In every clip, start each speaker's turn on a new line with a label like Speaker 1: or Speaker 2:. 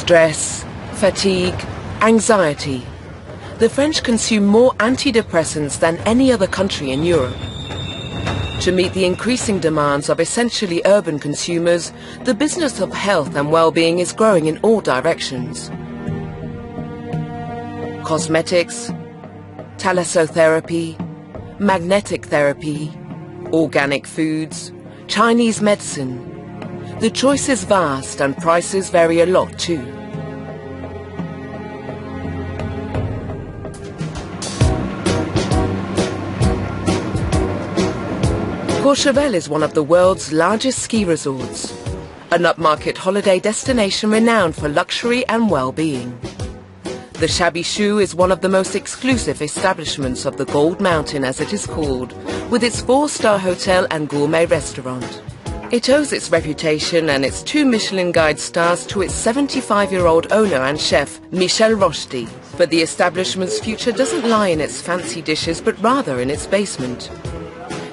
Speaker 1: Stress, fatigue, anxiety. The French consume more antidepressants than any other country in Europe. To meet the increasing demands of essentially urban consumers, the business of health and well-being is growing in all directions. Cosmetics, thalassotherapy, magnetic therapy, organic foods, Chinese medicine. The choice is vast and prices vary a lot too. Courchevel is one of the world's largest ski resorts, an upmarket holiday destination renowned for luxury and well-being. The Shabby Shoe is one of the most exclusive establishments of the Gold Mountain, as it is called, with its 4-star hotel and gourmet restaurant. It owes its reputation and its 2 Michelin Guide stars to its 75-year-old owner and chef, Michel Rochdy. But the establishment's future doesn't lie in its fancy dishes, but rather in its basement.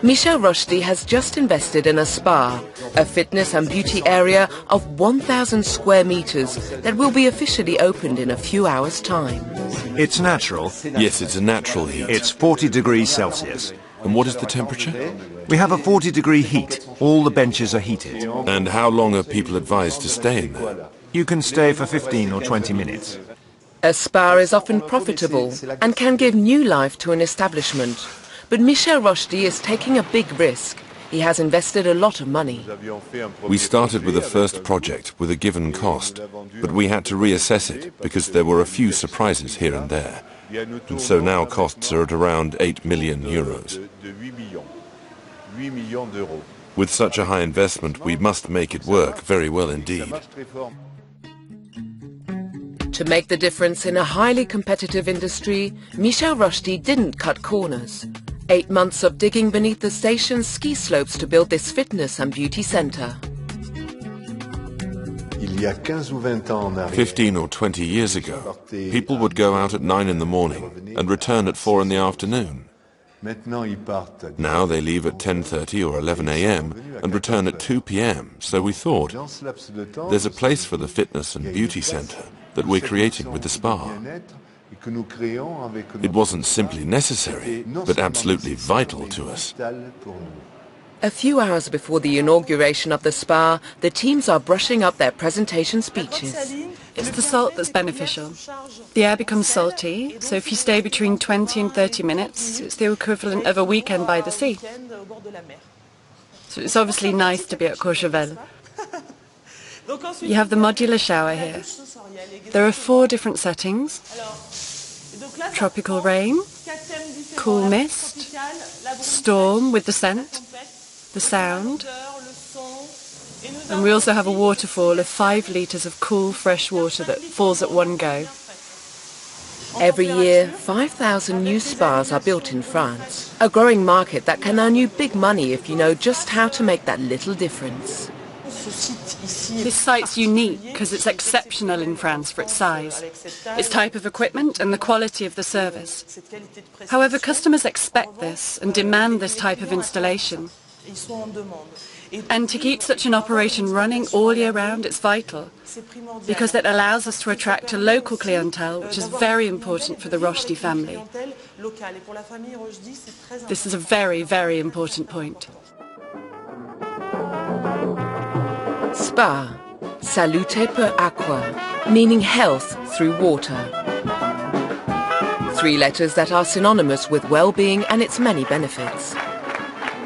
Speaker 1: Michel Rochdy has just invested in a spa, a fitness and beauty area of 1,000 square meters that will be officially opened in a few hours' time.
Speaker 2: It's natural.
Speaker 3: Yes, it's a natural heat.
Speaker 2: It's 40 degrees Celsius.
Speaker 3: And what is the temperature?
Speaker 2: We have a 40-degree heat. All the benches are heated.
Speaker 3: And how long are people advised to stay in there?
Speaker 2: You can stay for 15 or 20 minutes.
Speaker 1: A spa is often profitable and can give new life to an establishment. But Michel Rochdy is taking a big risk. He has invested a lot of money.
Speaker 3: We started with a first project with a given cost, but we had to reassess it because there were a few surprises here and there. And so now costs are at around 8 million euros. With such a high investment, we must make it work very well indeed.
Speaker 1: To make the difference in a highly competitive industry, Michel Rochdy didn't cut corners. 8 months of digging beneath the station's ski slopes to build this fitness and beauty center.
Speaker 3: 15 or 20 years ago, people would go out at 9 in the morning and return at 4 in the afternoon. Now they leave at 10:30 or 11 a.m. and return at 2 p.m. So we thought, there's a place for the fitness and beauty center that we're creating with the spa. It wasn't simply necessary, but absolutely vital to us.
Speaker 1: A few hours before the inauguration of the spa, the teams are brushing up their presentation speeches.
Speaker 4: It's the salt that's beneficial. The air becomes salty, so if you stay between 20 and 30 minutes, it's the equivalent of a weekend by the sea. So it's obviously nice to be at Courchevel. You have the modular shower here. There are 4 different settings: tropical rain, cool mist, storm with the scent, the sound, and we also have a waterfall of 5 litres of cool, fresh water that falls at one go.
Speaker 1: Every year, 5,000 new spas are built in France, a growing market that can earn you big money if you know just how to make that little difference.
Speaker 4: This site's unique because it's exceptional in France for its size, its type of equipment and the quality of the service. However, customers expect this and demand this type of installation. And to keep such an operation running all year round, it's vital, because it allows us to attract a local clientele, which is very important for the Rochdy family. This is a very, very important point.
Speaker 1: Spa, salute per aqua, meaning health through water. 3 letters that are synonymous with well-being and its many benefits.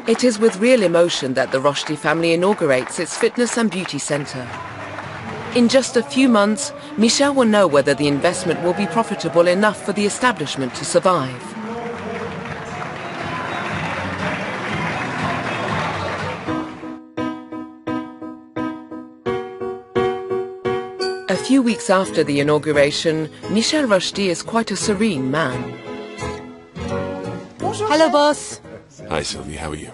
Speaker 1: It is with real emotion that the Rochdy family inaugurates its fitness and beauty center. In just a few months, Michel will know whether the investment will be profitable enough for the establishment to survive. A few weeks after the inauguration, Michel Rochdy is quite a serene man.
Speaker 5: Hello, boss.
Speaker 3: Hi, Sylvie, how are you?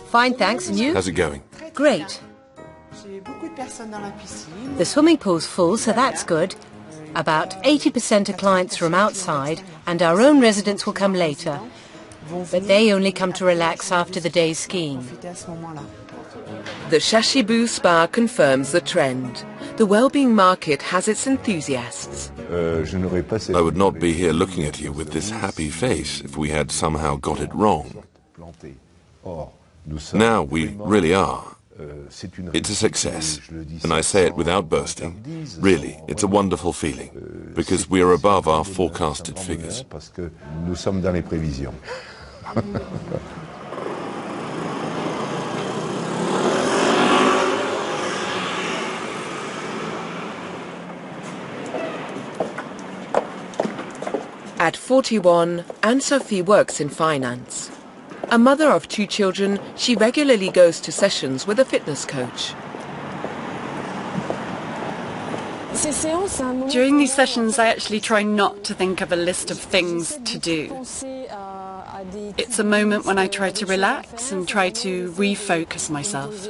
Speaker 5: Fine, thanks. And you?
Speaker 3: How's it going?
Speaker 5: Great. The swimming pool's full, so that's good. About 80% are clients from outside, and our own residents will come later. But they only come to relax after the day's skiing.
Speaker 1: The Chashibou Spa confirms the trend. The well-being market has its enthusiasts.
Speaker 3: I would not be here looking at you with this happy face if we had somehow got it wrong. Now we really are. It's a success, and I say it without boasting. Really, it's a wonderful feeling, because we are above our forecasted figures.
Speaker 1: At 41, Anne-Sophie works in finance. A mother of 2 children, she regularly goes to sessions with a fitness coach.
Speaker 4: During these sessions, I actually try not to think of a list of things to do. It's a moment when I try to relax and try to refocus myself.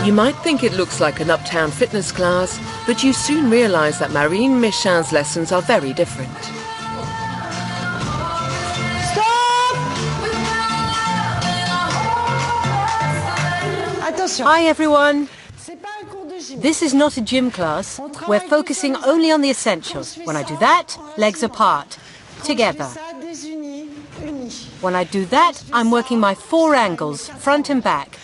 Speaker 1: You might think it looks like an uptown fitness class, but you soon realize that Marine Méchain's lessons are very different.
Speaker 5: Hi everyone. This is not a gym class. We're focusing only on the essentials. When I do that, legs apart, together. When I do that, I'm working my 4 angles, front and back.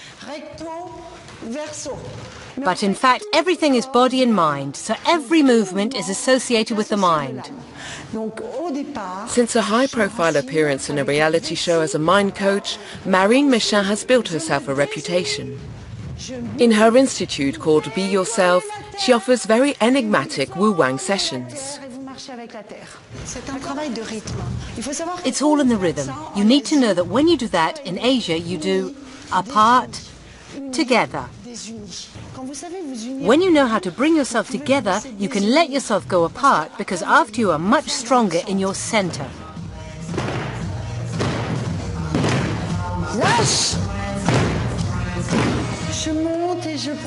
Speaker 5: But in fact, everything is body and mind, so every movement is associated with the mind.
Speaker 1: Since a high-profile appearance in a reality show as a mind coach, Marine Méchain has built herself a reputation. In her institute called Be Yourself, she offers very enigmatic wu-wang sessions.
Speaker 5: It's all in the rhythm. You need to know that when you do that, in Asia, you do apart, together. When you know how to bring yourself together, you can let yourself go apart, because after you are much stronger in your center.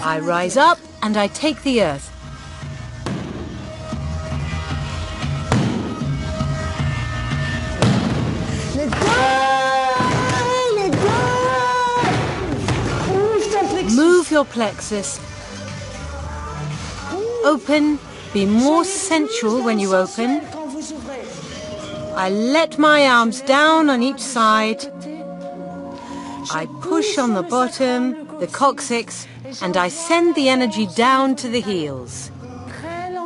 Speaker 5: I rise up and I take the earth. Move your plexus. Open. Be more sensual when you open. I let my arms down on each side. I push on the bottom, the coccyx, and I send the energy down to the heels.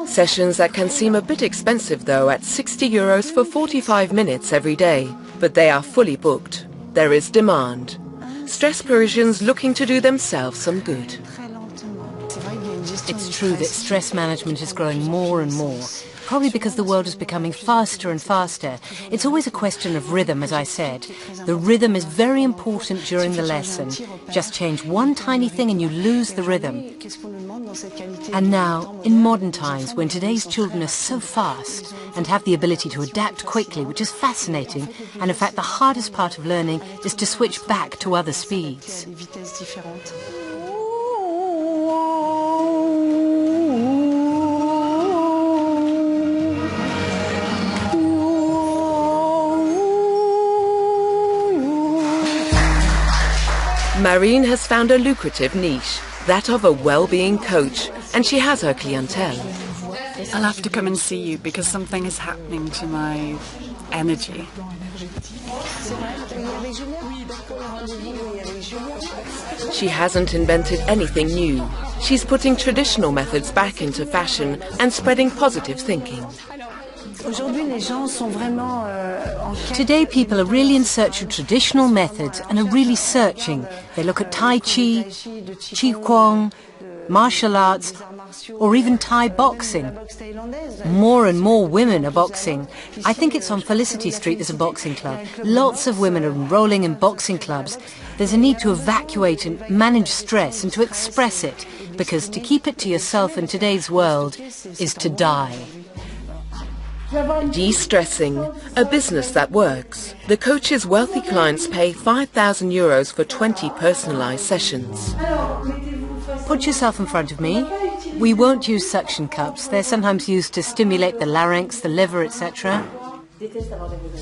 Speaker 1: Sessions that can seem a bit expensive though, at €60 for 45 minutes every day. But they are fully booked. There is demand. Stressed Parisians looking to do themselves some good.
Speaker 5: It's true that stress management is growing more and more, probably because the world is becoming faster and faster. It's always a question of rhythm, as I said. The rhythm is very important during the lesson. Just change one tiny thing and you lose the rhythm. And now, in modern times, when today's children are so fast and have the ability to adapt quickly, which is fascinating, and in fact the hardest part of learning is to switch back to other speeds.
Speaker 1: Marine has found a lucrative niche, that of a well-being coach, and she has her clientele.
Speaker 4: I'll have to come and see you because something is happening to my energy.
Speaker 1: She hasn't invented anything new. She's putting traditional methods back into fashion and spreading positive thinking.
Speaker 5: Today people are really in search of traditional methods and are really searching. They look at Tai Chi, Qi Kuang, martial arts, or even Thai boxing. More and more women are boxing. I think it's on Felicity Street there's a boxing club. Lots of women are enrolling in boxing clubs. There's a need to evacuate and manage stress and to express it, because to keep it to yourself in today's world is to die.
Speaker 1: De-stressing, a business that works. The coach's wealthy clients pay €5,000 for 20 personalized sessions.
Speaker 5: Put yourself in front of me. We won't use suction cups. They're sometimes used to stimulate the larynx, the liver, etc.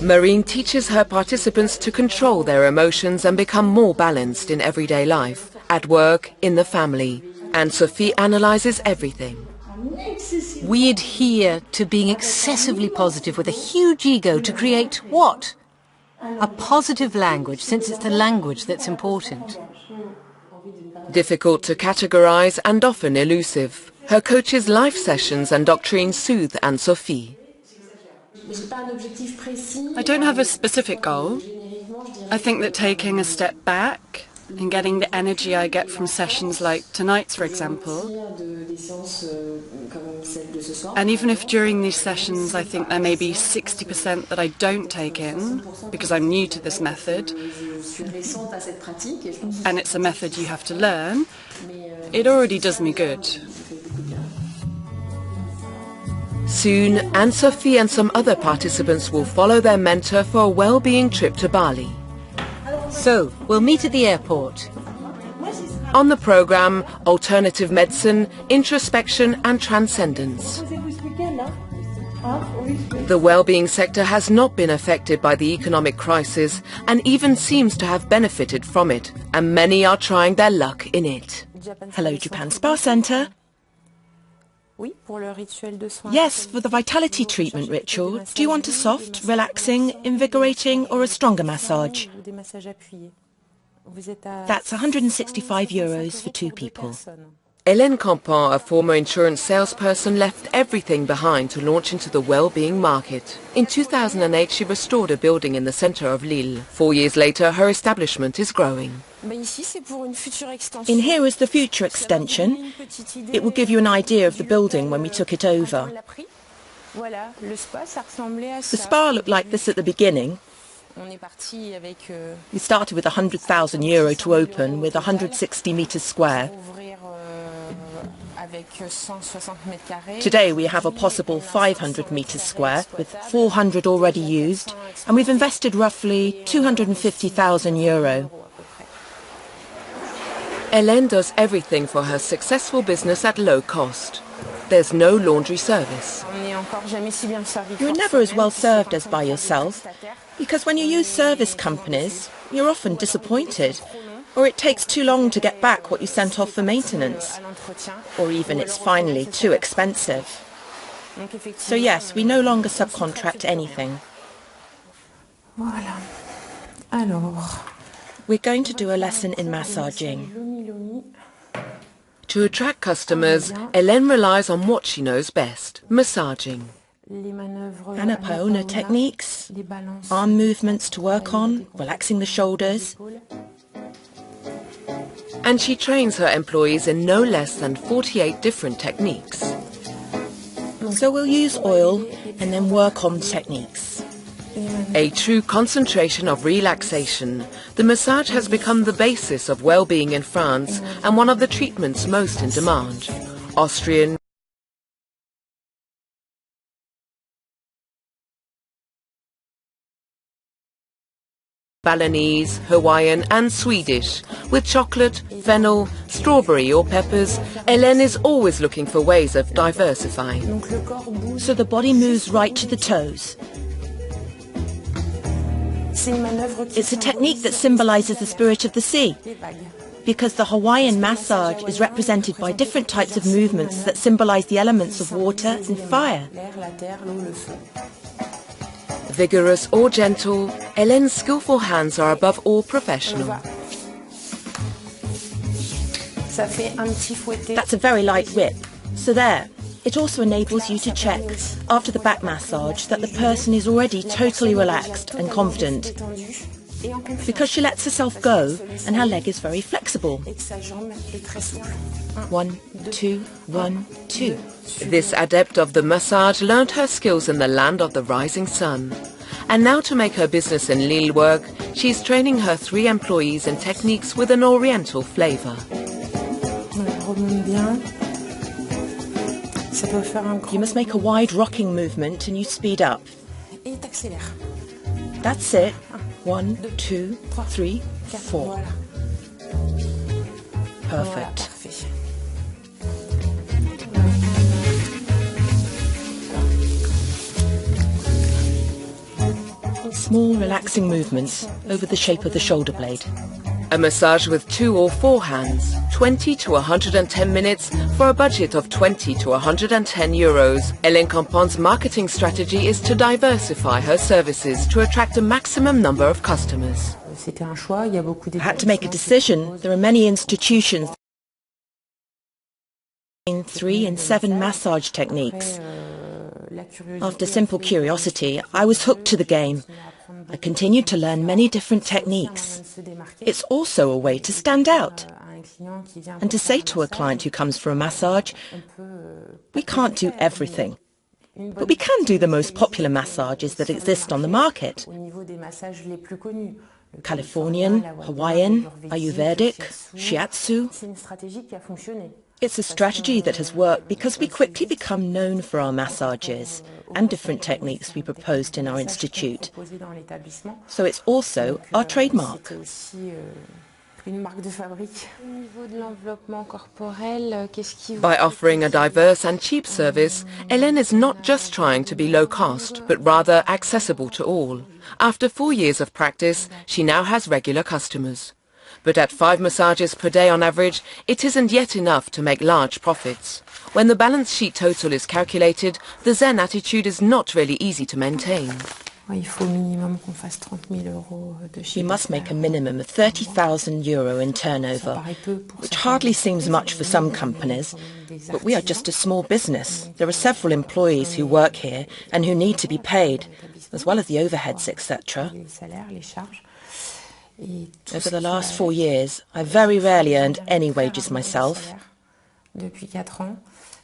Speaker 1: Marine teaches her participants to control their emotions and become more balanced in everyday life, at work, in the family. And Sophie analyzes everything.
Speaker 5: We adhere to being excessively positive with a huge ego to create what? A positive language, since it's the language that's important.
Speaker 1: Difficult to categorize and often elusive, her coach's life sessions and doctrines soothe Anne-Sophie.
Speaker 4: I don't have a specific goal. I think that taking a step back and getting the energy I get from sessions like tonight's, for example, and even if during these sessions I think there may be 60% that I don't take in because I'm new to this method, and it's a method you have to learn, it already does me good.
Speaker 1: Soon, Anne-Sophie and some other participants will follow their mentor for a well-being trip to Bali.
Speaker 5: So, we'll meet at the airport.
Speaker 1: On the program, alternative medicine, introspection and transcendence. The well-being sector has not been affected by the economic crisis and even seems to have benefited from it, and many are trying their luck in it.
Speaker 6: Hello, Japan Spa Centre. Yes, for the vitality treatment ritual. Do you want a soft, relaxing, invigorating or a stronger massage? That's €165 for 2 people.
Speaker 1: Hélène Campan, a former insurance salesperson, left everything behind to launch into the well-being market. In 2008, she restored a building in the centre of Lille. 4 years later, her establishment is growing.
Speaker 6: In here is the future extension. It will give you an idea of the building when we took it over. The spa looked like this at the beginning. We started with €100,000 to open, with 160 metres square. Today we have a possible 500 metres square, with 400 already used, and we've invested roughly €250,000.
Speaker 1: Hélène does everything for her successful business at low cost. There's no laundry service.
Speaker 6: You're never as well served as by yourself, because when you use service companies, you're often disappointed, or it takes too long to get back what you sent off for maintenance, or even it's finally too expensive. So yes, we no longer subcontract anything. We're going to do a lesson in massaging.
Speaker 1: To attract customers, Hélène relies on what she knows best, massaging.
Speaker 6: Annapurna techniques, arm movements to work on, relaxing the shoulders.
Speaker 1: And she trains her employees in no less than 48 different techniques.
Speaker 6: So we'll use oil and then work on techniques.
Speaker 1: A true concentration of relaxation, the massage has become the basis of well-being in France and one of the treatments most in demand. Austrian, Balinese, Hawaiian and Swedish. With chocolate, fennel, strawberry or peppers, Hélène is always looking for ways of diversifying.
Speaker 6: So the body moves right to the toes. It's a technique that symbolizes the spirit of the sea, because the Hawaiian massage is represented by different types of movements that symbolize the elements of water and fire.
Speaker 1: Vigorous or gentle, Hélène's skillful hands are above all professional.
Speaker 6: That's a very light whip. So there. It also enables you to check, after the back massage, that the person is already totally relaxed and confident, because she lets herself go and her leg is very flexible. 1, 2, 1, 2.
Speaker 1: This adept of the massage learned her skills in the land of the rising sun. And now to make her business in Lille work, she's training her 3 employees in techniques with an oriental flavour.
Speaker 6: You must make a wide rocking movement and you speed up. That's it. 1, 2, 3, 4. Perfect. small, relaxing movements over the shape of the shoulder blade.
Speaker 1: A massage with 2 or 4 hands, 20 to 110 minutes for a budget of 20 to 110 euros. Hélène Campan's marketing strategy is to diversify her services to attract a maximum number of customers.
Speaker 6: I had to make a decision. There are many institutions in 3 and 7 massage techniques. After simple curiosity, I was hooked to the game. I continued to learn many different techniques. It's also a way to stand out and to say to a client who comes for a massage, we can't do everything, but we can do the most popular massages that exist on the market. Californian, Hawaiian, Ayurvedic, Shiatsu. It's a strategy that has worked because we quickly become known for our massages and different techniques we proposed in our institute. So it's also our trademark.
Speaker 1: By offering a diverse and cheap service, Hélène is not just trying to be low cost, but rather accessible to all. After 4 years of practice, she now has regular customers. But at 5 massages per day on average, it isn't yet enough to make large profits. When the balance sheet total is calculated, the Zen attitude is not really easy to maintain.
Speaker 6: We must make a minimum of 30,000 euro in turnover, which hardly seems much for some companies, but we are just a small business. There are several employees who work here and who need to be paid, as well as the overheads, etc. Over the last 4 years, I very rarely earned any wages myself.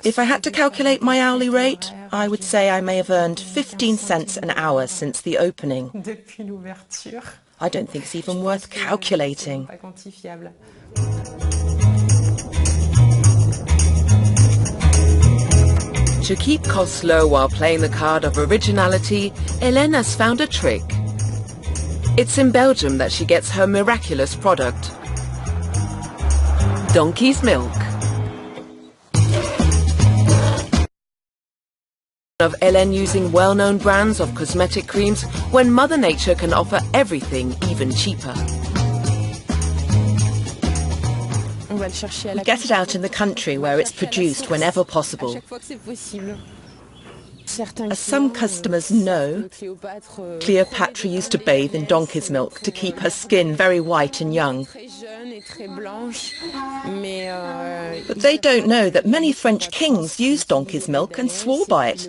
Speaker 6: If I had to calculate my hourly rate, I would say I may have earned 15 cents an hour since the opening. I don't think it's even worth calculating.
Speaker 1: To keep costs low while playing the card of originality, Hélène has found a trick. It's in Belgium that she gets her miraculous product. Donkey's milk. Of Hélène using well-known brands of cosmetic creams when Mother Nature can offer everything even cheaper.
Speaker 6: We get it out in the country where it's produced whenever possible. As some customers know, Cleopatra used to bathe in donkey's milk to keep her skin very white and young. But they don't know that many French kings used donkey's milk and swore by it.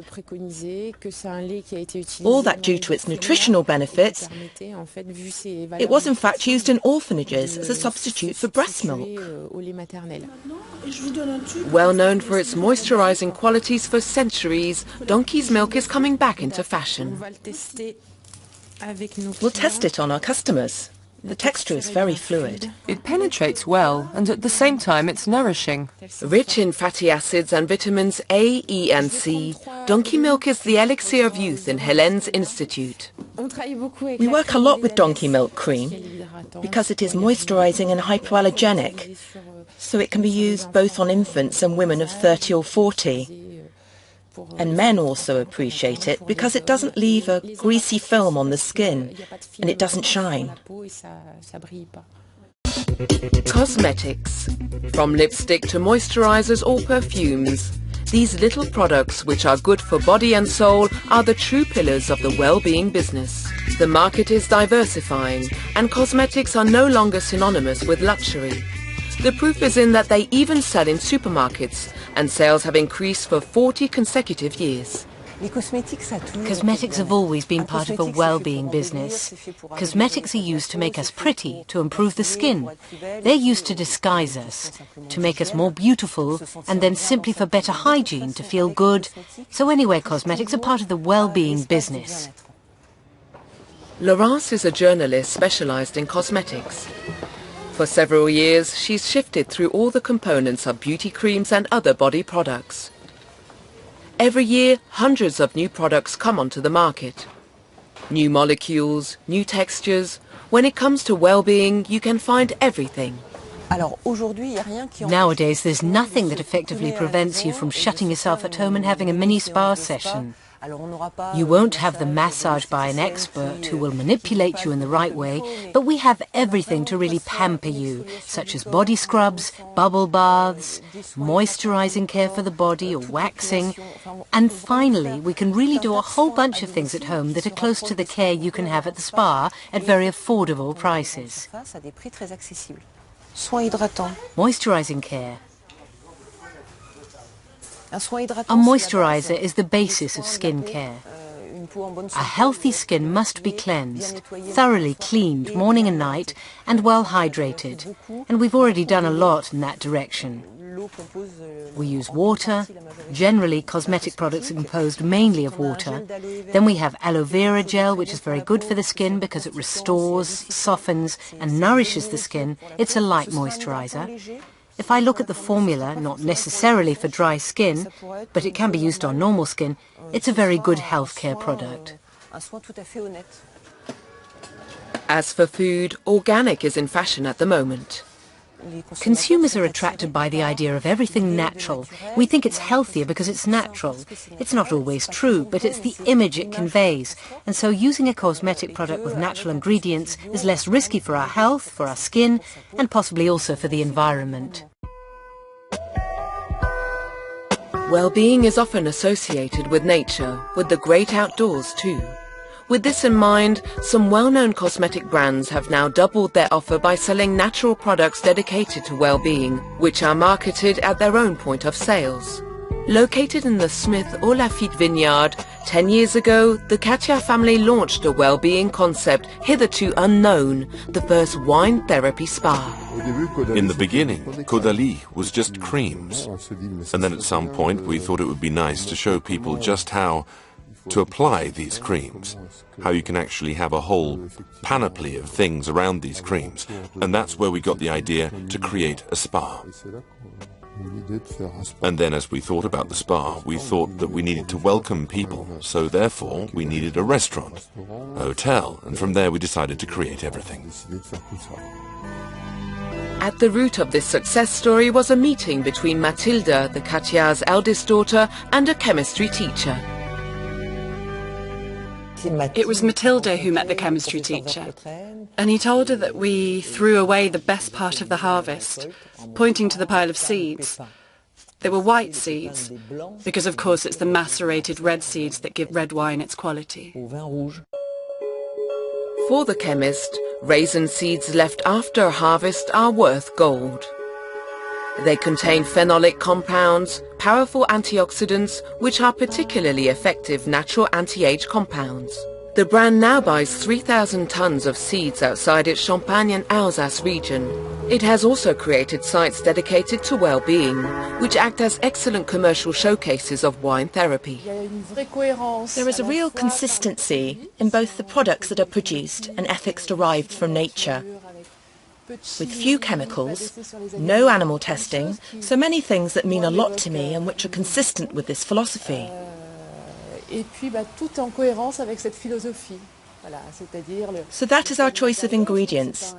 Speaker 6: All that due to its nutritional benefits. It was in fact used in orphanages as a substitute for breast milk.
Speaker 1: Well known for its moisturizing qualities for centuries, donkey's milk is coming back into fashion.
Speaker 6: We'll test it on our customers. The texture is very fluid.
Speaker 7: It penetrates well, and at the same time it's nourishing.
Speaker 1: Rich in fatty acids and vitamins A, E and C, donkey milk is the elixir of youth in Hélène's institute.
Speaker 6: We work a lot with donkey milk cream because it is moisturizing and hypoallergenic, so it can be used both on infants and women of 30 or 40. And men also appreciate it because it doesn't leave a greasy film on the skin and it doesn't shine.
Speaker 1: Cosmetics. From lipstick to moisturizers or perfumes, these little products which are good for body and soul are the true pillars of the well-being business. The market is diversifying and cosmetics are no longer synonymous with luxury. The proof is in that they even sell in supermarkets, and sales have increased for 40 consecutive years.
Speaker 5: Cosmetics have always been part of a well-being business. Cosmetics are used to make us pretty, to improve the skin. They're used to disguise us, to make us more beautiful, and then simply for better hygiene, to feel good. So anyway, cosmetics are part of the well-being business.
Speaker 1: Laurence is a journalist specialized in cosmetics. For several years, she's shifted through all the components of beauty creams and other body products. Every year, hundreds of new products come onto the market. New molecules, new textures. When it comes to well-being, you can find everything.
Speaker 5: Nowadays, there's nothing that effectively prevents you from shutting yourself at home and having a mini spa session. You won't have the massage by an expert who will manipulate you in the right way, but we have everything to really pamper you, such as body scrubs, bubble baths, moisturizing care for the body or waxing. And finally, we can really do a whole bunch of things at home that are close to the care you can have at the spa at very affordable prices. Moisturizing care. A moisturizer is the basis of skin care. A healthy skin must be cleansed, thoroughly cleaned morning and night, and well hydrated. And we've already done a lot in that direction. We use water, generally cosmetic products composed mainly of water. Then we have aloe vera gel, which is very good for the skin because it restores, softens and nourishes the skin. It's a light moisturizer. If I look at the formula, not necessarily for dry skin, but it can be used on normal skin, it's a very good healthcare product.
Speaker 1: As for food, organic is in fashion at the moment.
Speaker 5: Consumers are attracted by the idea of everything natural. We think it's healthier because it's natural. It's not always true, but it's the image it conveys. And so using a cosmetic product with natural ingredients is less risky for our health, for our skin, and possibly also for the environment.
Speaker 1: Well-being is often associated with nature, with the great outdoors too. With this in mind, some well-known cosmetic brands have now doubled their offer by selling natural products dedicated to well-being, which are marketed at their own point of sales. Located in the Smith or Lafitte vineyard, 10 years ago, the Katia family launched a well-being concept hitherto unknown, the first wine therapy spa.
Speaker 3: In the beginning, Caudalie was just creams. And then at some point we thought it would be nice to show people just how to apply these creams, how you can actually have a whole panoply of things around these creams. And that's where we got the idea to create a spa. And then as we thought about the spa, we thought that we needed to welcome people, so therefore we needed a restaurant, a hotel, and from there we decided to create everything.
Speaker 1: At the root of this success story was a meeting between Mathilda, the Katia's eldest daughter, and a chemistry teacher.
Speaker 4: It was Matilda who met the chemistry teacher, and he told her that we threw away the best part of the harvest, pointing to the pile of seeds. They were white seeds, because of course it's the macerated red seeds that give red wine its quality.
Speaker 1: For the chemist, raisin seeds left after harvest are worth gold. They contain phenolic compounds, powerful antioxidants, which are particularly effective natural anti-age compounds. The brand now buys 3,000 tons of seeds outside its Champagne and Alsace region. It has also created sites dedicated to well-being, which act as excellent commercial showcases of wine therapy.
Speaker 6: There is a real consistency in both the products that are produced and ethics derived from nature. With few chemicals, no animal testing, so many things that mean a lot to me and which are consistent with this philosophy. So that is our choice of ingredients.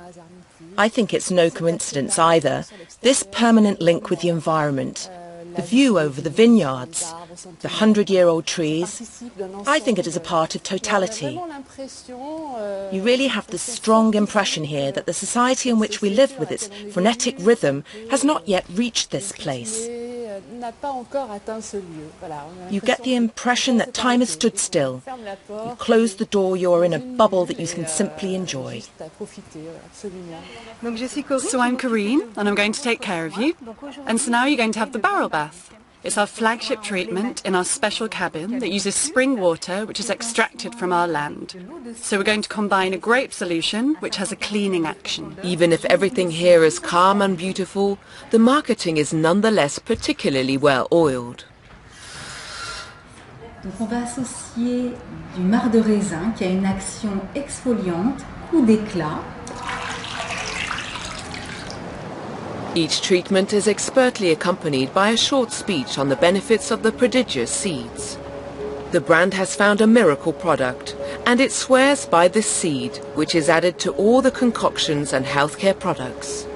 Speaker 6: I think it's no coincidence either, this permanent link with the environment, the view over the vineyards, the 100-year-old trees. I think it is a part of totality. You really have this strong impression here that the society in which we live with its frenetic rhythm has not yet reached this place. You get the impression that time has stood still. You close the door, you're in a bubble that you can simply enjoy.
Speaker 4: So I'm Corinne, and I'm going to take care of you. And so now you're going to have the barrel bath. It's our flagship treatment in our special cabin that uses spring water, which is extracted from our land. So we're going to combine a grape solution, which has a cleaning action.
Speaker 1: Even if everything here is calm and beautiful, the marketing is nonetheless particularly well oiled.
Speaker 8: Donc on va associer du marc de raisin qui a une action exfoliante ou d'éclat.
Speaker 1: Each treatment is expertly accompanied by a short speech on the benefits of the prodigious seeds. The brand has found a miracle product, and it swears by this seed, which is added to all the concoctions and healthcare products.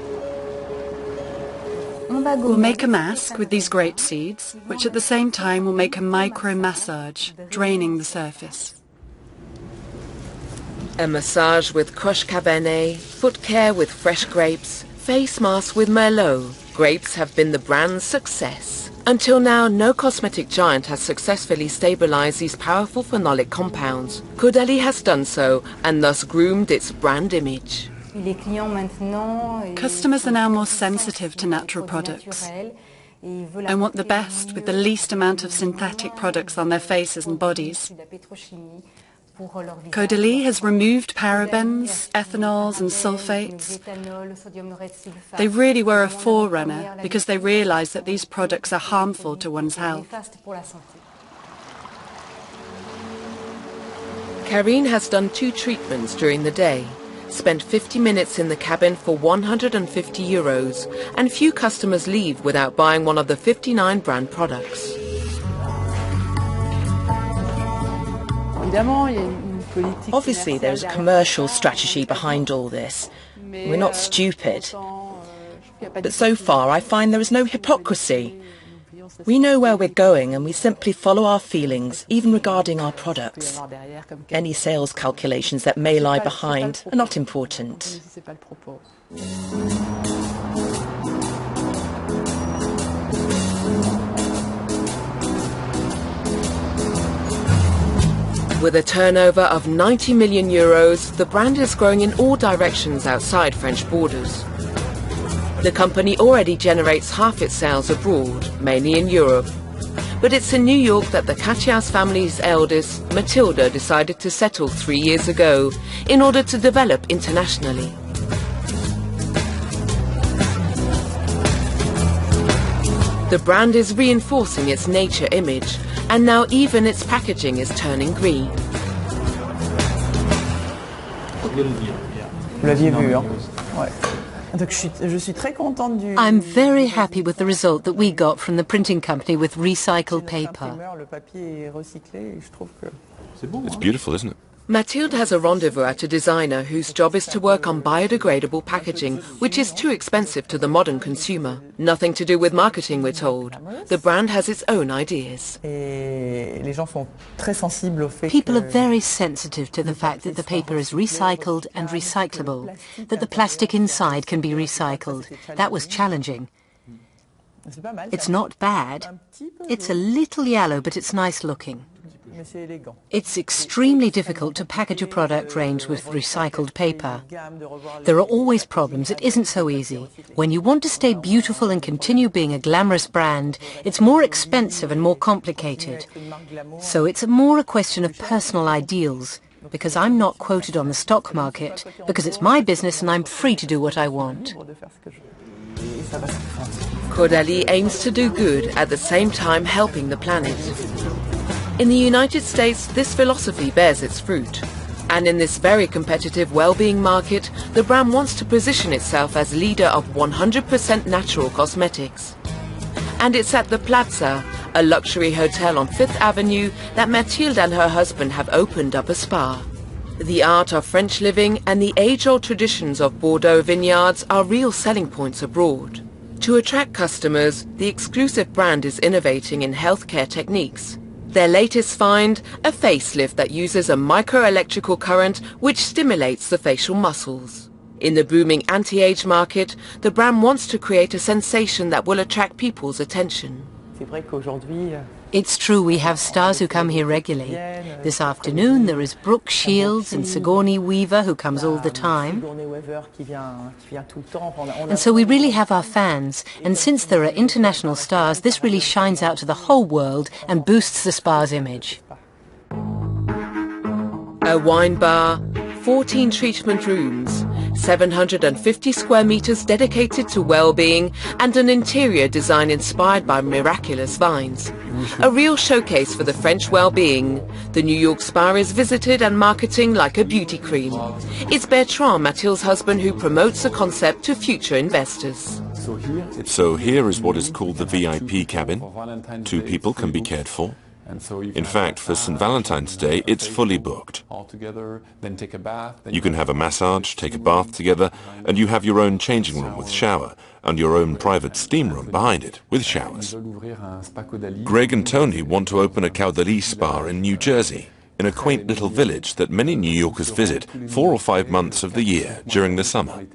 Speaker 4: We'll make a mask with these grape seeds, which at the same time will make a micro-massage, draining the surface.
Speaker 1: A massage with crushed cabernet, foot care with fresh grapes, face mask with merlot. Grapes have been the brand's success. Until now, no cosmetic giant has successfully stabilized these powerful phenolic compounds. Caudalie has done so and thus groomed its brand image.
Speaker 4: Customers are now more sensitive to natural products and want the best with the least amount of synthetic products on their faces and bodies. Caudalie has removed parabens, ethanols and sulfates. They really were a forerunner because they realized that these products are harmful to one's health.
Speaker 1: Karine has done 2 treatments during the day, spent 50 minutes in the cabin for €150, and few customers leave without buying one of the 59 brand products.
Speaker 6: Obviously, there's a commercial strategy behind all this. We're not stupid. But so far, I find there is no hypocrisy. We know where we're going and we simply follow our feelings, even regarding our products. Any sales calculations that may lie behind are not important.
Speaker 1: With a turnover of €90 million, the brand is growing in all directions outside French borders. The company already generates half its sales abroad, mainly in Europe. But it's in New York that the Cachias family's eldest, Matilda, decided to settle 3 years ago in order to develop internationally. The brand is reinforcing its nature image, and now even its packaging is turning green.
Speaker 5: I'm very happy with the result that we got from the printing company with recycled paper.
Speaker 3: It's beautiful, isn't it?
Speaker 1: Mathilde has a rendezvous at a designer whose job is to work on biodegradable packaging, which is too expensive to the modern consumer. Nothing to do with marketing, we're told. The brand has its own ideas.
Speaker 5: People are very sensitive to the fact that the paper is recycled and recyclable, that the plastic inside can be recycled. That was challenging. It's not bad. It's a little yellow, but it's nice looking. It's extremely difficult to package a product range with recycled paper. There are always problems. It isn't so easy. When you want to stay beautiful and continue being a glamorous brand, it's more expensive and more complicated. So it's more a question of personal ideals, because I'm not quoted on the stock market, because it's my business and I'm free to do what I want.
Speaker 1: Caudalie aims to do good at the same time helping the planet. In the United States, this philosophy bears its fruit. And in this very competitive well-being market, the brand wants to position itself as leader of 100% natural cosmetics. And it's at the Plaza, a luxury hotel on 5th Avenue, that Mathilde and her husband have opened up a spa. The art of French living and the age-old traditions of Bordeaux vineyards are real selling points abroad. To attract customers, the exclusive brand is innovating in healthcare techniques. Their latest find, a facelift that uses a microelectrical current which stimulates the facial muscles. In the booming anti-age market, the brand wants to create a sensation that will attract people's attention.
Speaker 5: It's true, we have stars who come here regularly. This afternoon there is Brooke Shields and Sigourney Weaver who comes all the time. And so we really have our fans, and since there are international stars, this really shines out to the whole world and boosts the spa's image.
Speaker 1: A wine bar, 14 treatment rooms, 750 square meters dedicated to well-being, and an interior design inspired by miraculous vines. A real showcase for the French well-being. The New York spa is visited and marketing like a beauty cream. It's Bertrand, Mathilde's husband, who promotes the concept to future investors.
Speaker 3: So here is what is called the VIP cabin. 2 people can be cared for. In fact, for St. Valentine's Day, it's fully booked. You can have a massage, take a bath together, and you have your own changing room with shower, and your own private steam room behind it, with showers. Greg and Tony want to open a Caudalie spa in New Jersey, in a quaint little village that many New Yorkers visit 4 or 5 months of the year during the summer.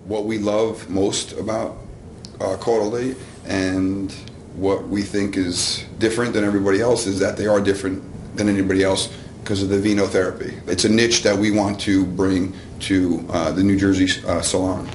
Speaker 9: What we love most about Caudalie and what we think is different than everybody else is that they are different than anybody else because of the vino therapy. It's a niche that we want to bring to the New Jersey salon.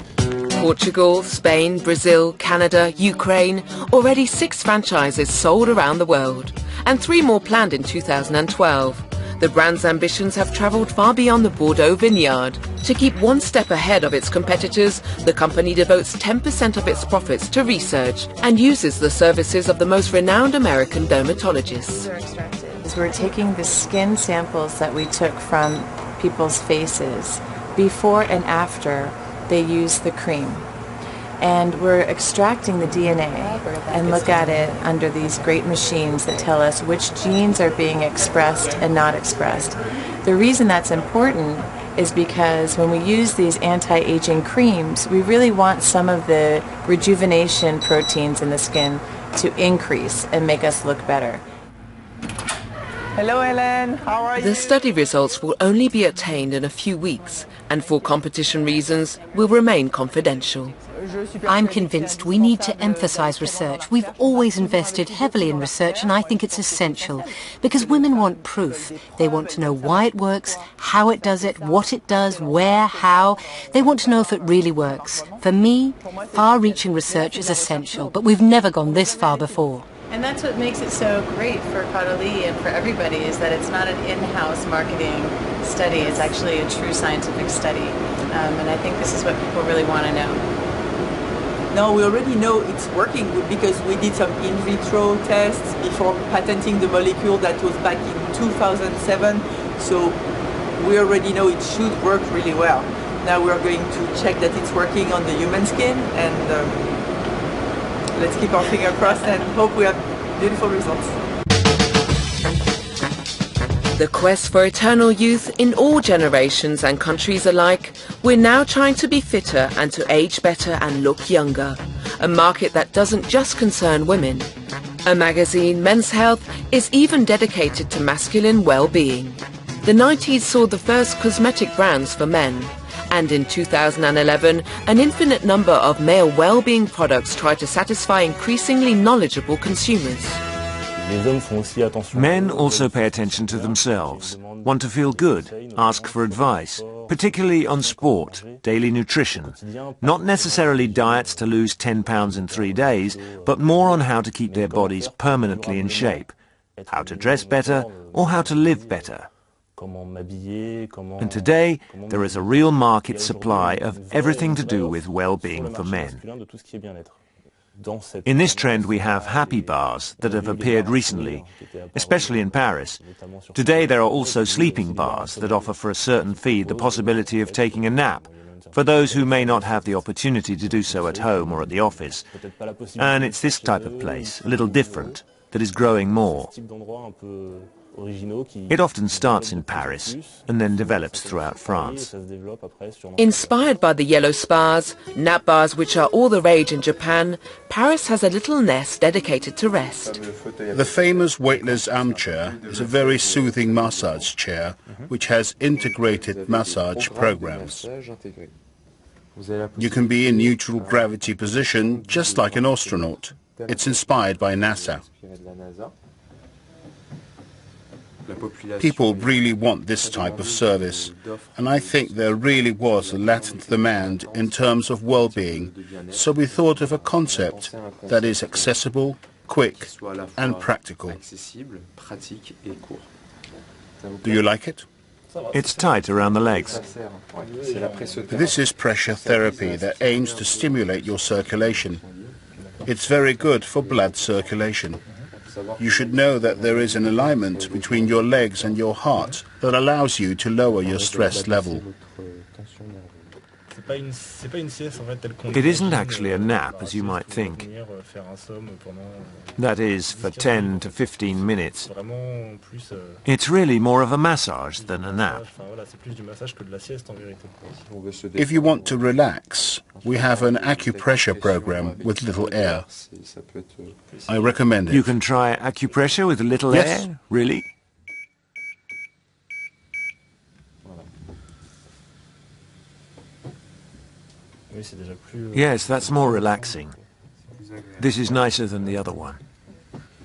Speaker 1: Portugal, Spain, Brazil, Canada, Ukraine, already 6 franchises sold around the world, and 3 more planned in 2012. The brand's ambitions have travelled far beyond the Bordeaux vineyard. To keep one step ahead of its competitors, the company devotes 10% of its profits to research and uses the services of the most renowned American dermatologists.
Speaker 10: We're taking the skin samples that we took from people's faces before and after they use the cream. And we're extracting the DNA and look at it under these great machines that tell us which genes are being expressed and not expressed. The reason that's important is because when we use these anti-aging creams, we really want some of the rejuvenation proteins in the skin to increase and make us look better.
Speaker 11: Hello, Helen. How are you?
Speaker 1: The study results will only be obtained in a few weeks, and for competition reasons will remain confidential.
Speaker 5: I'm convinced we need to emphasize research. We've always invested heavily in research, and I think it's essential because women want proof. They want to know why it works, how it does it, what it does, where, how. They want to know if it really works. For me, far-reaching research is essential, but we've never gone this far before.
Speaker 10: And that's what makes it so great for Caudalie and for everybody, is that it's not an in-house marketing study. It's actually a true scientific study. And I think this is what people really want to know.
Speaker 11: No, we already know it's working because we did some in vitro tests before patenting the molecule. That was back in 2007. So we already know it should work really well. Now we're going to check that it's working on the human skin, and let's keep our finger crossed and hope we have beautiful results.
Speaker 1: The quest for eternal youth in all generations and countries alike, we're now trying to be fitter and to age better and look younger. A market that doesn't just concern women. A magazine, Men's Health, is even dedicated to masculine well-being. The 90s saw the first cosmetic brands for men. And in 2011, an infinite number of male well-being products try to satisfy increasingly knowledgeable consumers.
Speaker 2: Men also pay attention to themselves, want to feel good, ask for advice, particularly on sport, daily nutrition. Not necessarily diets to lose 10 pounds in 3 days, but more on how to keep their bodies permanently in shape, how to dress better or how to live better. And today, there is a real market supply of everything to do with well-being for men. In this trend, we have happy bars that have appeared recently, especially in Paris. Today, there are also sleeping bars that offer for a certain fee the possibility of taking a nap, for those who may not have the opportunity to do so at home or at the office. And it's this type of place, a little different, that is growing more. It often starts in Paris and then develops throughout France.
Speaker 1: Inspired by the yellow spas, nap bars which are all the rage in Japan, Paris has a little nest dedicated to rest.
Speaker 12: The famous weightless armchair is a very soothing massage chair which has integrated massage programs. You can be in neutral gravity position just like an astronaut. It's inspired by NASA. People really want this type of service, and I think there really was a latent demand in terms of well-being, so we thought of a concept that is accessible, quick and practical. Do you like it?
Speaker 2: It's tight around the legs.
Speaker 12: This is pressure therapy that aims to stimulate your circulation. It's very good for blood circulation. You should know that there is an alignment between your legs and your heart that allows you to lower your stress level.
Speaker 2: It isn't actually a nap, as you might think. That is, for 10 to 15 minutes. It's really more of a massage than a nap.
Speaker 12: If you want to relax, we have an acupressure program with little air. I recommend it.
Speaker 2: You can try acupressure with a little air? Really? Yes, that's more relaxing. This is nicer than the other one.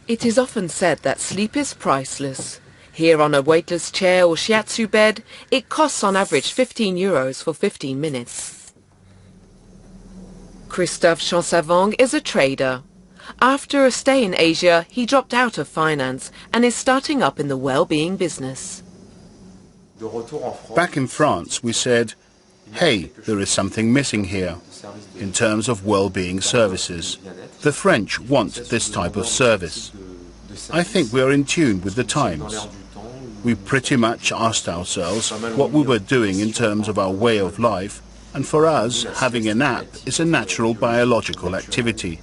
Speaker 1: It is often said that sleep is priceless. Here on a weightless chair or shiatsu bed, it costs on average €15 for 15 minutes. Christophe Chansavong is a trader. After a stay in Asia, he dropped out of finance and is starting up in the well-being business.
Speaker 12: Back in France, we said, hey, there is something missing here in terms of well-being services. The French want this type of service. I think we are in tune with the times. We pretty much asked ourselves what we were doing in terms of our way of life, and for us, having a nap is a natural biological activity.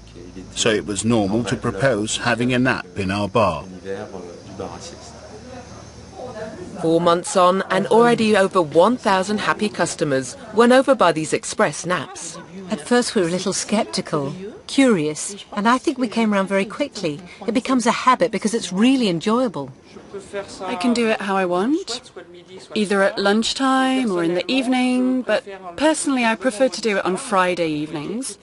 Speaker 12: So it was normal to propose having a nap in our bar.
Speaker 1: 4 months on and already over 1,000 happy customers won over by these express naps.
Speaker 5: At first we were a little sceptical, curious, and I think we came around very quickly. It becomes a habit because it's really enjoyable.
Speaker 4: I can do it how I want, either at lunchtime or in the evening, but personally I prefer to do it on Friday evenings.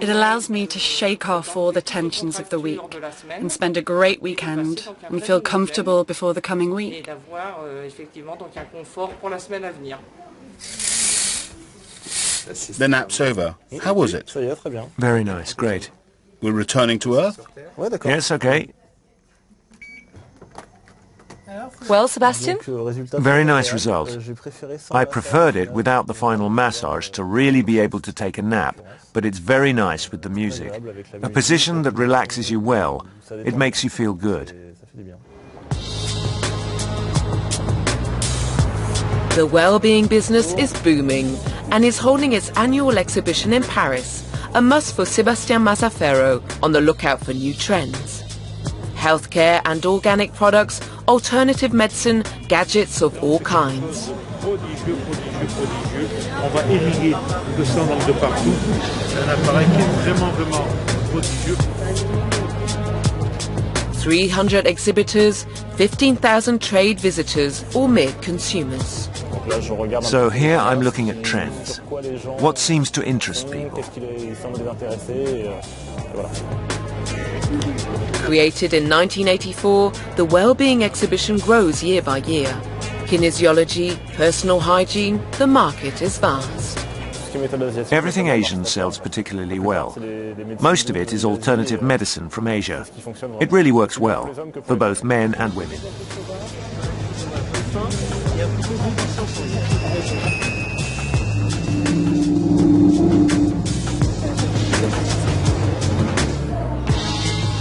Speaker 4: It allows me to shake off all the tensions of the week and spend a great weekend and feel comfortable before the coming week.
Speaker 12: The nap's over. How was it?
Speaker 2: Very nice, great.
Speaker 12: We're returning to Earth?
Speaker 2: Yes, okay.
Speaker 7: Well, Sebastian?
Speaker 2: Very nice result. I preferred it without the final massage to really be able to take a nap, but it's very nice with the music. A position that relaxes you well. It makes you feel good.
Speaker 1: The well-being business is booming and is holding its annual exhibition in Paris, a must for Sébastien Mazzaferro on the lookout for new trends. Healthcare and organic products, alternative medicine, gadgets of all kinds. 300 exhibitors, 15,000 trade visitors, or mere consumers.
Speaker 2: So here I'm looking at trends. What seems to interest people?
Speaker 1: Created in 1984, the Wellbeing exhibition grows year by year. Kinesiology, personal hygiene, the market is vast.
Speaker 2: Everything Asian sells particularly well. Most of it is alternative medicine from Asia. It really works well, for both men and women.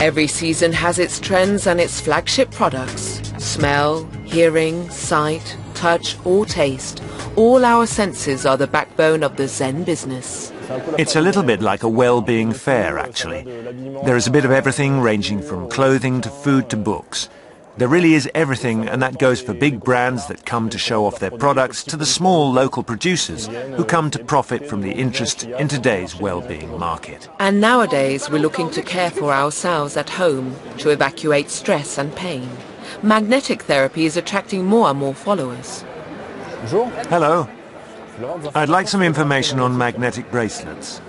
Speaker 1: Every season has its trends and its flagship products. Smell, hearing, sight, touch or taste. All our senses are the backbone of the Zen business.
Speaker 2: It's a little bit like a well-being fair, actually. There is a bit of everything ranging from clothing to food to books. There really is everything, and that goes for big brands that come to show off their products to the small local producers who come to profit from the interest in today's well-being market.
Speaker 1: And nowadays we're looking to care for ourselves at home to evacuate stress and pain. Magnetic therapy is attracting more and more followers.
Speaker 2: Hello. I'd like some information on magnetic bracelets.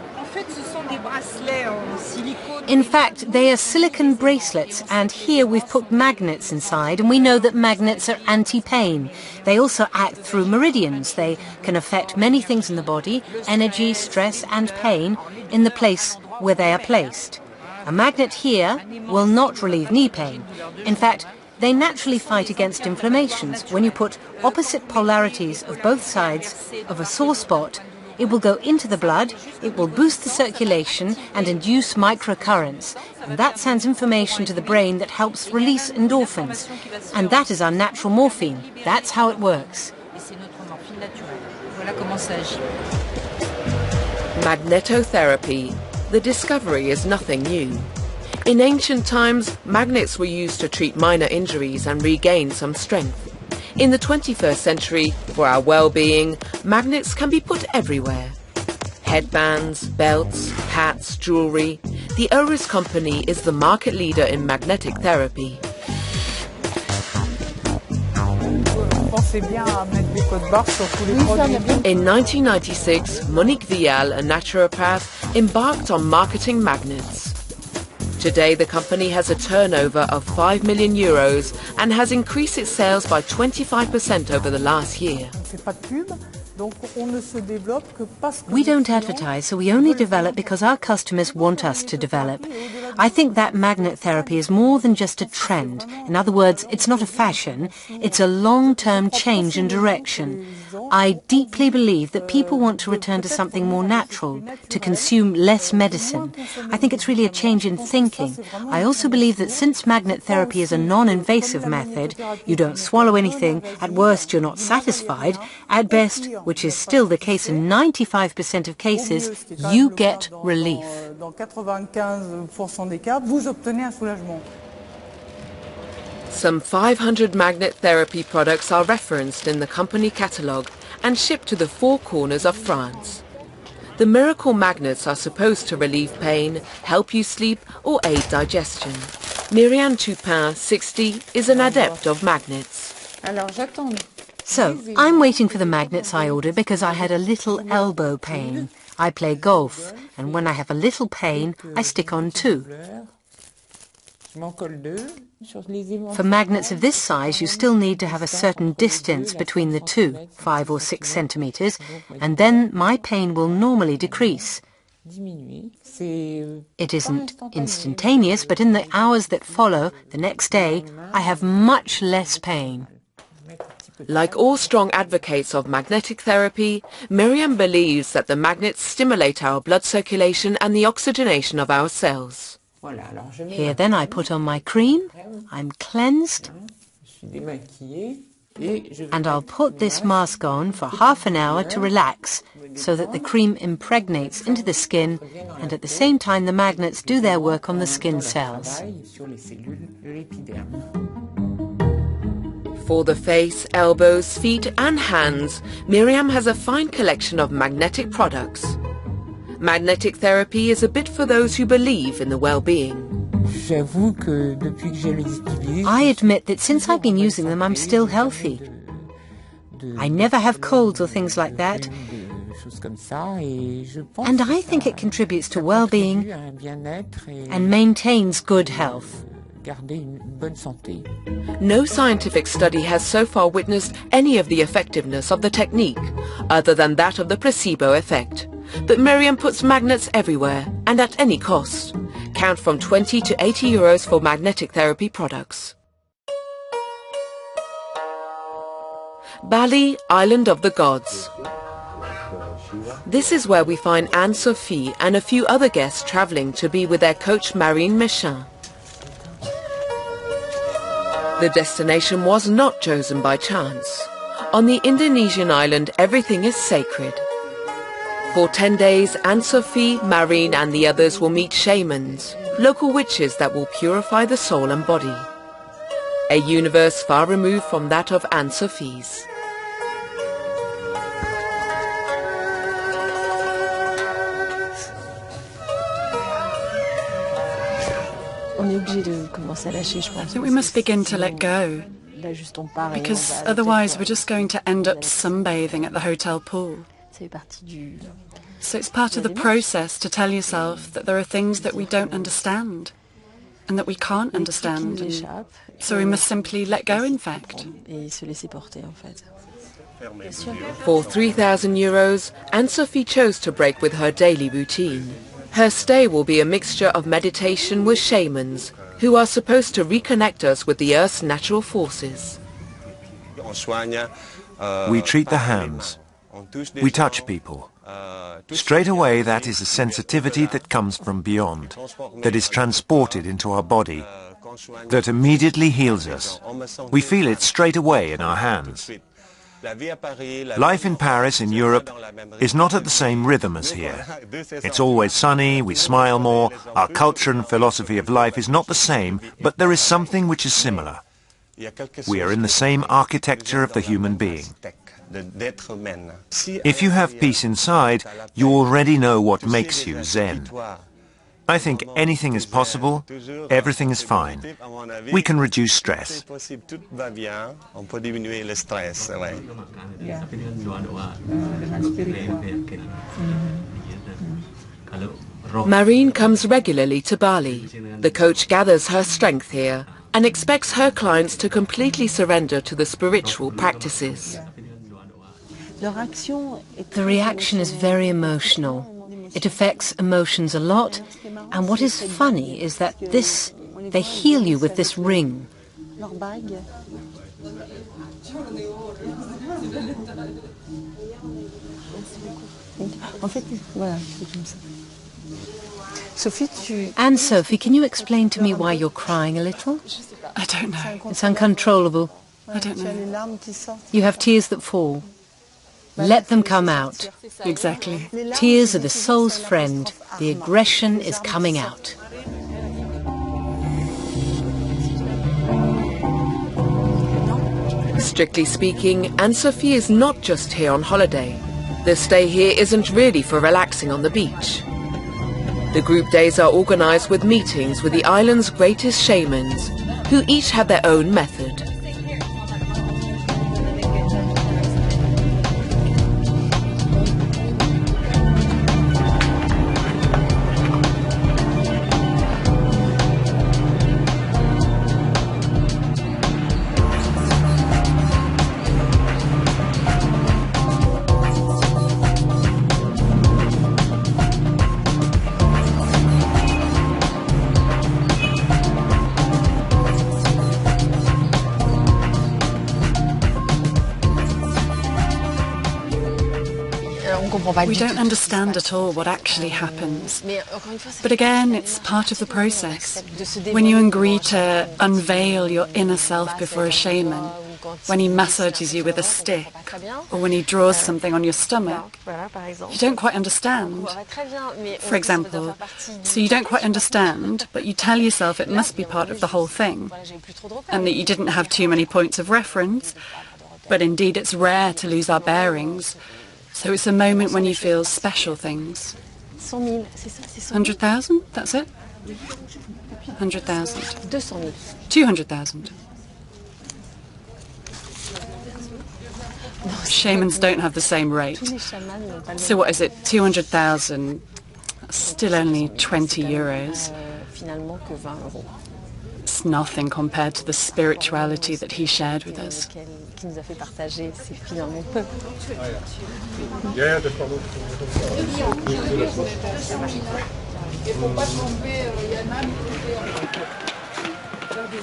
Speaker 5: In fact, they are silicone bracelets, and here we've put magnets inside, and we know that magnets are anti-pain. They also act through meridians. They can affect many things in the body, energy, stress and pain, in the place where they are placed. A magnet here will not relieve knee pain. In fact, they naturally fight against inflammations. When you put opposite polarities of both sides of a sore spot, it will go into the blood, it will boost the circulation and induce microcurrents. And that sends information to the brain that helps release endorphins. And that is our natural morphine. That's how it works.
Speaker 1: Magnetotherapy. The discovery is nothing new. In ancient times, magnets were used to treat minor injuries and regain some strength. In the 21st century, for our well-being, magnets can be put everywhere. Headbands, belts, hats, jewellery. The Oris company is the market leader in magnetic therapy. In 1996, Monique Vial, a naturopath, embarked on marketing magnets. Today, the company has a turnover of 5 million euros and has increased its sales by 25% over the last year.
Speaker 5: We don't advertise, so we only develop because our customers want us to develop. I think that magnet therapy is more than just a trend. In other words, it's not a fashion, it's a long-term change in direction. I deeply believe that people want to return to something more natural, to consume less medicine. I think it's really a change in thinking. I also believe that since magnet therapy is a non-invasive method, you don't swallow anything, at worst you're not satisfied, at best, which is still the case in 95% of cases, you get relief.
Speaker 1: Some 500 magnet therapy products are referenced in the company catalogue and shipped to the four corners of France. The miracle magnets are supposed to relieve pain, help you sleep or aid digestion. Myriam Tupin, 60, is an adept of magnets.
Speaker 5: So, I'm waiting for the magnets I ordered because I had a little elbow pain. I play golf, and when I have a little pain, I stick on 2. For magnets of this size, you still need to have a certain distance between the two, 5 or 6 centimeters, and then my pain will normally decrease. It isn't instantaneous, but in the hours that follow, the next day, I have much less pain.
Speaker 1: Like all strong advocates of magnetic therapy, Myriam believes that the magnets stimulate our blood circulation and the oxygenation of our cells.
Speaker 5: Here then I put on my cream, I'm cleansed, and I'll put this mask on for half an hour to relax, so that the cream impregnates into the skin, and at the same time the magnets do their work on the skin cells.
Speaker 1: For the face, elbows, feet and hands, Myriam has a fine collection of magnetic products. Magnetic therapy is a bit for those who believe in the well-being.
Speaker 5: I admit that since I've been using them, I'm still healthy. I never have colds or things like that. And I think it contributes to well-being and maintains good health.
Speaker 1: No scientific study has so far witnessed any of the effectiveness of the technique, other than that of the placebo effect. But Myriam puts magnets everywhere and at any cost. Count from 20 to 80 euros for magnetic therapy products. Bali, Island of the Gods. This is where we find Anne-Sophie and a few other guests travelling to be with their coach Marine Méchin. The destination was not chosen by chance. On the Indonesian island, everything is sacred. For 10 days, Anne-Sophie, Marine and the others will meet shamans, local witches that will purify the soul and body. A universe far removed from that of Anne-Sophie's.
Speaker 4: I think we must begin to let go, because otherwise we're just going to end up sunbathing at the hotel pool. So it's part of the process to tell yourself that there are things that we don't understand and that we can't understand. And so we must simply let go, in fact.
Speaker 1: For 3,000 euros, Anne-Sophie chose to break with her daily routine. Her stay will be a mixture of meditation with shamans, who are supposed to reconnect us with the Earth's natural forces.
Speaker 2: We treat the hands. We touch people. Straight away, that is a sensitivity that comes from beyond, that is transported into our body, that immediately heals us. We feel it straight away in our hands. Life in Paris, in Europe, is not at the same rhythm as here. It's always sunny, we smile more, our culture and philosophy of life is not the same, but there is something which is similar. We are in the same architecture of the human being. If you have peace inside, you already know what makes you Zen. I think anything is possible, everything is fine. We can reduce stress.
Speaker 1: Marine comes regularly to Bali. The coach gathers her strength here and expects her clients to completely surrender to the spiritual practices.
Speaker 5: The reaction is very emotional. It affects emotions a lot, and what is funny is that they heal you with this ring. And Sophie, can you explain to me why you're crying a little?
Speaker 4: I don't know.
Speaker 5: It's uncontrollable.
Speaker 4: I don't know.
Speaker 5: You have tears that fall. Let them come out.
Speaker 4: Exactly.
Speaker 5: Tears are the soul's friend. The aggression is coming out.
Speaker 1: Strictly speaking, Anne-Sophie is not just here on holiday. The stay here isn't really for relaxing on the beach. The group days are organized with meetings with the island's greatest shamans, who each have their own method.
Speaker 4: We don't understand at all what actually happens. But again, it's part of the process. When you agree to unveil your inner self before a shaman, when he massages you with a stick, or when he draws something on your stomach, you don't quite understand. For example, so you don't quite understand, but you tell yourself it must be part of the whole thing, and that you didn't have too many points of reference, but indeed it's rare to lose our bearings. So it's a moment when you feel special things. 100,000? That's it? 100,000. 200,000. Shamans don't have the same rate. So what is it? 200,000? Still only 20 euros. It's nothing compared to the spirituality that he shared with us.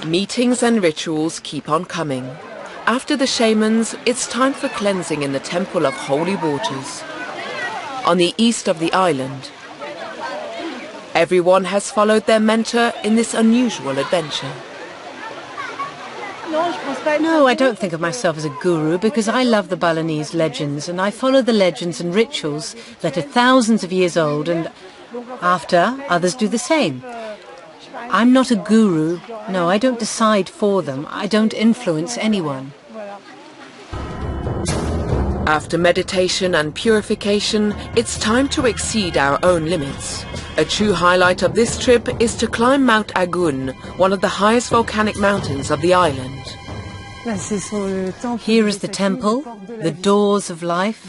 Speaker 1: Meetings and rituals keep on coming. After the shamans, it's time for cleansing in the Temple of Holy Waters, on the east of the island. Everyone has followed their mentor in this unusual adventure.
Speaker 5: No, I don't think of myself as a guru because I love the Balinese legends and I follow the legends and rituals that are thousands of years old, and after, others do the same. I'm not a guru. No, I don't decide for them. I don't influence anyone.
Speaker 1: After meditation and purification, it's time to exceed our own limits. A true highlight of this trip is to climb Mount Algún, one of the highest volcanic mountains of the island.
Speaker 5: Here is the temple, the doors of life.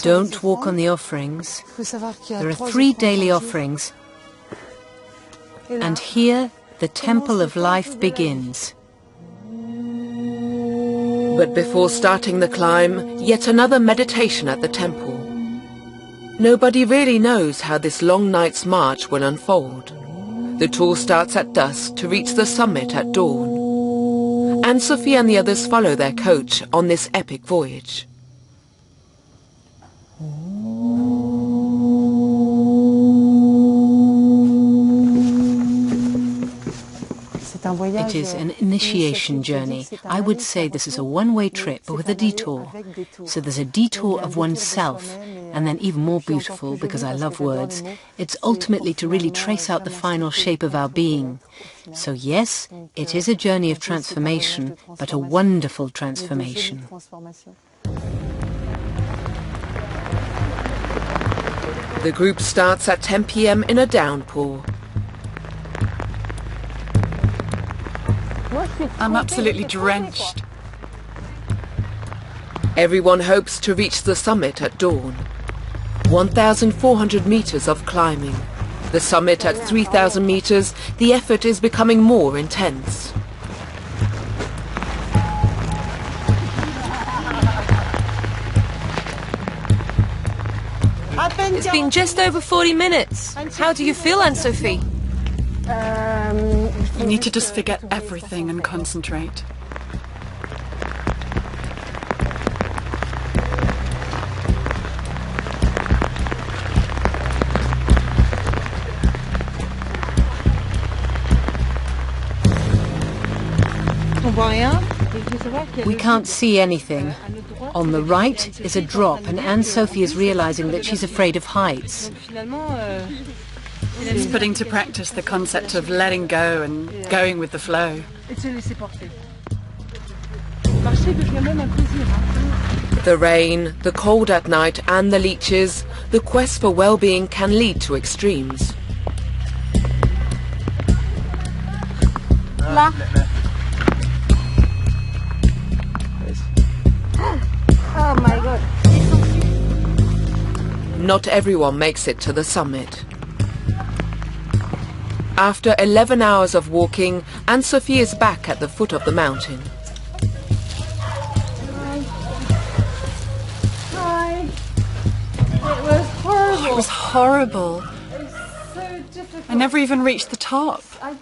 Speaker 5: Don't walk on the offerings. There are 3 daily offerings. And here the temple of life begins.
Speaker 1: But before starting the climb, yet another meditation at the temple. Nobody really knows how this long night's march will unfold. The tour starts at dusk to reach the summit at dawn. Anne-Sophie and the others follow their coach on this epic voyage.
Speaker 5: It is an initiation journey. I would say this is a one-way trip, but with a detour. So there's a detour of oneself, and then even more beautiful, because I love words, it's ultimately to really trace out the final shape of our being. So yes, it is a journey of transformation, but a wonderful transformation.
Speaker 1: The group starts at 10 p.m. in a downpour.
Speaker 4: I'm absolutely drenched.
Speaker 1: Everyone hopes to reach the summit at dawn. 1,400 meters of climbing. The summit at 3,000 meters, the effort is becoming more intense.
Speaker 7: It's been just over 40 minutes. How do you feel, Anne-Sophie?
Speaker 4: You need to just forget everything and concentrate.
Speaker 5: We can't see anything. On the right is a drop, and Anne-Sophie is realizing that she's afraid of heights.
Speaker 4: It's putting to practice the concept of letting go and going with the flow.
Speaker 1: The rain, the cold at night and the leeches, the quest for well-being can lead to extremes.
Speaker 13: Oh my God.
Speaker 1: Not everyone makes it to the summit. After 11 hours of walking, Anne-Sophie is back at the foot of the mountain.
Speaker 13: Hi. It was horrible.
Speaker 4: Oh, it was horrible.
Speaker 13: It was so difficult.
Speaker 4: I never even reached the top.
Speaker 13: I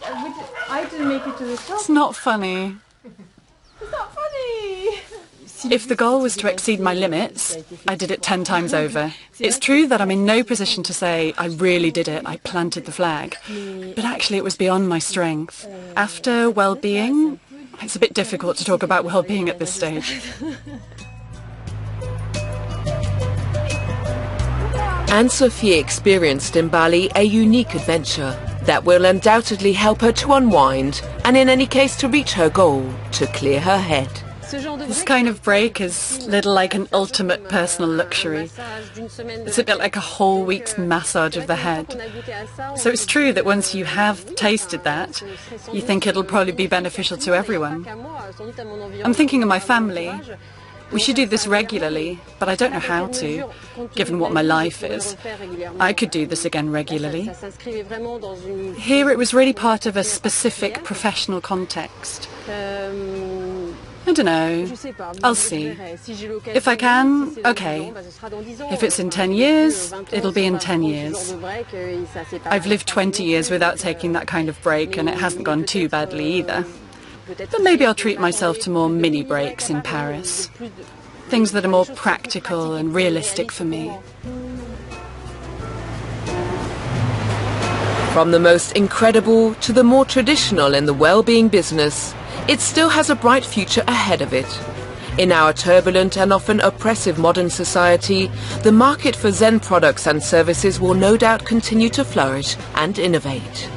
Speaker 13: didn't make it to the top.
Speaker 4: It's not funny.
Speaker 13: It's not funny.
Speaker 4: If the goal was to exceed my limits, I did it 10 times over. It's true that I'm in no position to say, I really did it, I planted the flag. But actually it was beyond my strength. After well-being, it's a bit difficult to talk about well-being at this stage.
Speaker 1: Anne-Sophie experienced in Bali a unique adventure that will undoubtedly help her to unwind and in any case to reach her goal, to clear her head.
Speaker 4: This kind of break is little like an ultimate personal luxury. It's a bit like a whole week's massage of the head. So it's true that once you have tasted that, you think it'll probably be beneficial to everyone. I'm thinking of my family. We should do this regularly, but I don't know how to, given what my life is. I could do this again regularly. Here it was really part of a specific professional context. I don't know. I'll see. If I can, okay. If it's in 10 years, it'll be in 10 years. I've lived 20 years without taking that kind of break, and it hasn't gone too badly either. But maybe I'll treat myself to more mini breaks in Paris. Things that are more practical and realistic for me.
Speaker 1: From the most incredible to the more traditional in the well-being business, it still has a bright future ahead of it. In our turbulent and often oppressive modern society, the market for Zen products and services will no doubt continue to flourish and innovate.